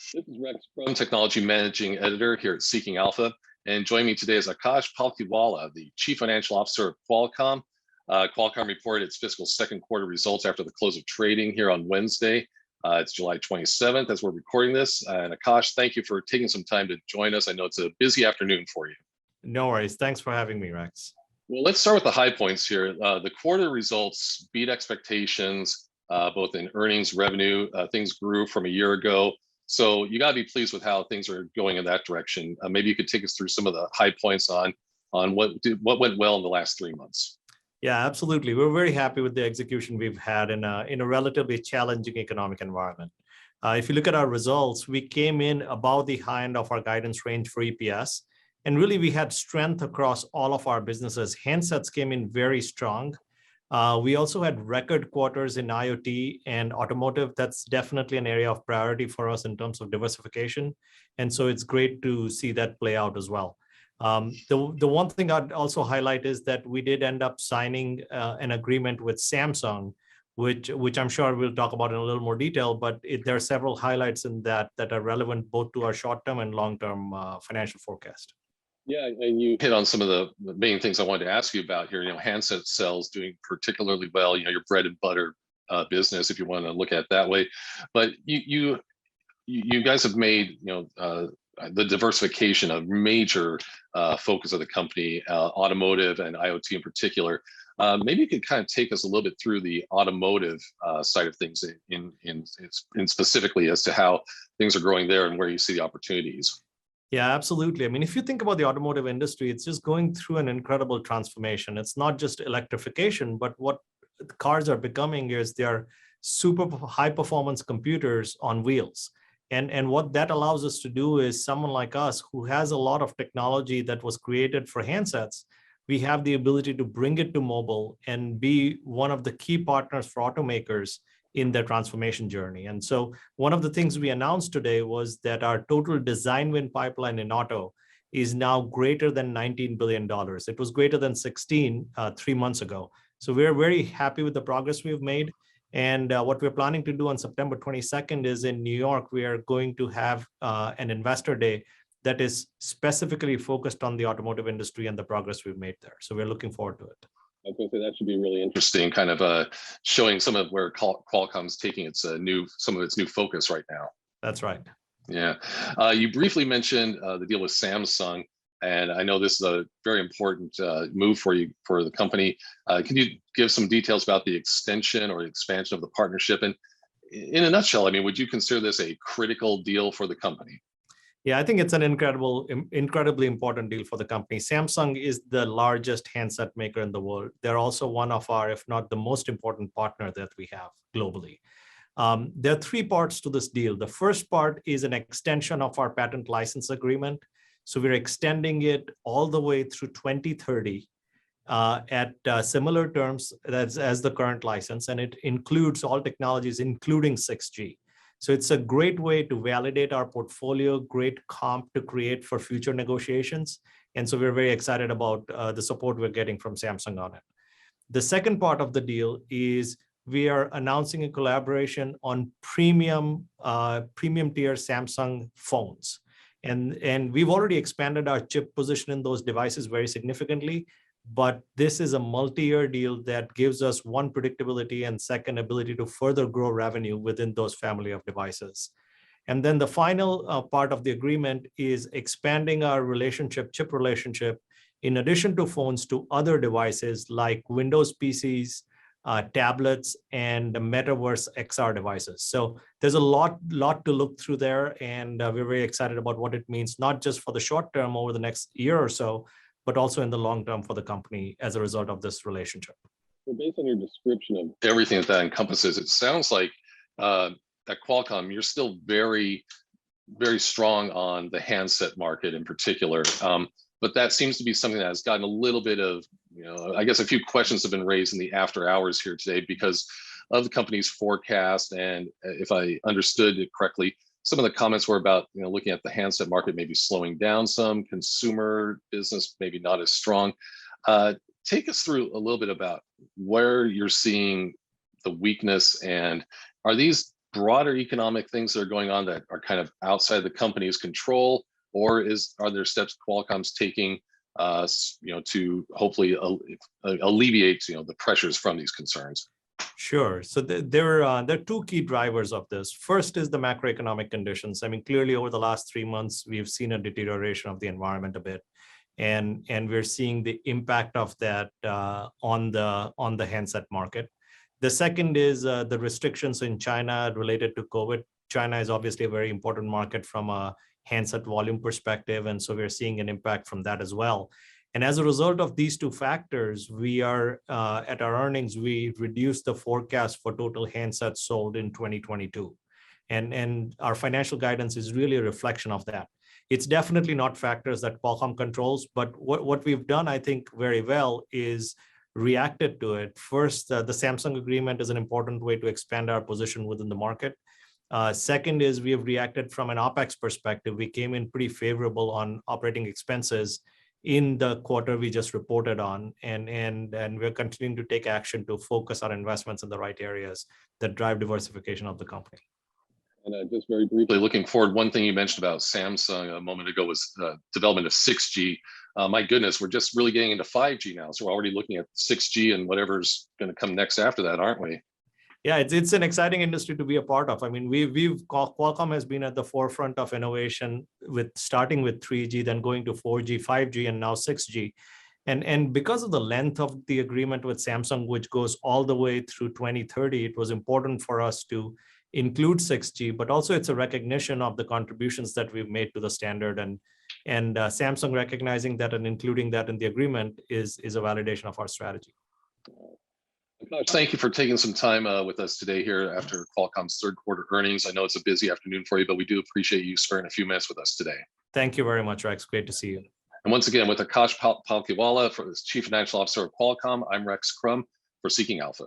This is Rex from Technology Managing Editor here at Seeking Alpha. And joining me today is Akash Palkhiwala, the Chief Financial Officer of Qualcomm. Qualcomm reported its fiscal second quarter results after the close of trading here on Wednesday. It's July 27th as we're recording this. And Akash, thank you for taking some time to join us. I know it's a busy afternoon for you. No worries. Thanks for having me, Rex. Well, let's start with the high points here. The quarter results beat expectations, both in earnings, revenue. Things grew from a year ago. So you got to be pleased with how things are going in that direction. Maybe you could take us through some of the high points on what went well in the last 3 months. Yeah, absolutely. We're very happy with the execution we've had in a relatively challenging economic environment. If you look at our results, we came in above the high end of our guidance range for EPS. And really, we had strength across all of our businesses. Handsets came in very strong. We also had record quarters in IoT and automotive. That's definitely an area of priority for us in terms of diversification. And so it's great to see that play out as well. The one thing I'd also highlight is that we did end up signing an agreement with Samsung, which I'm sure we'll talk about in a little more detail, but there are several highlights in that are relevant both to our short-term and long-term financial forecast. Yeah, and you hit on some of the main things I wanted to ask you about here. Handset sales doing particularly well. Your bread and butter business, if you want to look at it that way. But you guys have made the diversification a major focus of the company, automotive and IoT in particular. Maybe you could kind of take us a little bit through the automotive side of things in specifically as to how things are growing there and where you see the opportunities. Yeah, absolutely. I mean, if you think about the automotive industry, it's just going through an incredible transformation. It's not just electrification, but what cars are becoming is they're super high performance computers on wheels. And what that allows us to do is someone like us who has a lot of technology that was created for handsets, we have the ability to bring it to mobile and be one of the key partners for automakers in their transformation journey. And so one of the things we announced today was that our total design win pipeline in auto is now greater than $19 billion. It was greater than 16 3 months ago. So we're very happy with the progress we've made. And what we're planning to do on September 22nd is in New York, we are going to have an investor day that is specifically focused on the automotive industry and the progress we've made there. So we're looking forward to it. I was going to say that should be really interesting, kind of showing some of where Qualcomm's taking some of its new focus right now. That's right. Yeah. You briefly mentioned the deal with Samsung, and I know this is a very important move for the company. Can you give some details about the extension or expansion of the partnership? And in a nutshell, I mean, would you consider this a critical deal for the company? Yeah, I think it's an incredibly important deal for the company. Samsung is the largest handset maker in the world. They're also one of our, if not the most important partner that we have globally. There are 3 parts to this deal. The first part is an extension of our patent license agreement. So we're extending it all the way through 2030 at similar terms as the current license, and it includes all technologies, including 6G. So it's a great way to validate our portfolio, great comp to create for future negotiations. And so we're very excited about the support we're getting from Samsung on it. The second part of the deal is we are announcing a collaboration on premium tier Samsung phones. And we've already expanded our chip position in those devices very significantly. But this is a multi-year deal that gives us one, predictability, and second, ability to further grow revenue within those family of devices. And then the final part of the agreement is expanding our chip relationship, in addition to phones, to other devices like Windows PCs, tablets, and Metaverse XR devices. So there's a lot to look through there, and we're very excited about what it means, not just for the short term over the next year or so, but also in the long term for the company as a result of this relationship. Well, based on your description of everything that encompasses, it sounds like at Qualcomm, you're still very, very strong on the handset market in particular. But that seems to be something that has gotten a little bit of, I guess a few questions have been raised in the after hours here today because of the company's forecast. And if I understood it correctly, some of the comments were about, looking at the handset market maybe slowing down some, consumer business maybe not as strong. Take us through a little bit about where you're seeing the weakness, and are these broader economic things that are going on that are kind of outside the company's control, or are there steps Qualcomm's taking, to hopefully alleviate, the pressures from these concerns? Sure. So there are two key drivers of this. First is the macroeconomic conditions. I mean, clearly over the last 3 months, we've seen a deterioration of the environment a bit, and we're seeing the impact of that on the handset market. The second is the restrictions in China related to COVID. China is obviously a very important market from a handset volume perspective, and so we're seeing an impact from that as well. And as a result of these two factors, we are at our earnings, we reduced the forecast for total handsets sold in 2022. And our financial guidance is really a reflection of that. It's definitely not factors that Qualcomm controls, but what we've done, I think, very well is reacted to it. First, the Samsung agreement is an important way to expand our position within the market. Second is we have reacted from an OpEx perspective. We came in pretty favorable on operating expenses in the quarter we just reported on, and we're continuing to take action to focus our investments in the right areas that drive diversification of the company. And just very briefly, looking forward, one thing you mentioned about Samsung a moment ago was development of 6G. My goodness, we're just really getting into 5G now, so we're already looking at 6G and whatever's going to come next after that, aren't we? Yeah, it's an exciting industry to be a part of. I mean, Qualcomm has been at the forefront of innovation, with starting with 3G, then going to 4G, 5G, and now 6G. And because of the length of the agreement with Samsung, which goes all the way through 2030, it was important for us to include 6G, but also it's a recognition of the contributions that we've made to the standard, and Samsung recognizing that and including that in the agreement is a validation of our strategy. Thank you for taking some time with us today here after Qualcomm's third quarter earnings. I know it's a busy afternoon for you, but we do appreciate you sparing a few minutes with us today. Thank you very much, Rex. Great to see you. And once again, with Akash Palkhiwala, for the Chief Financial Officer of Qualcomm, I'm Rex Crum for Seeking Alpha.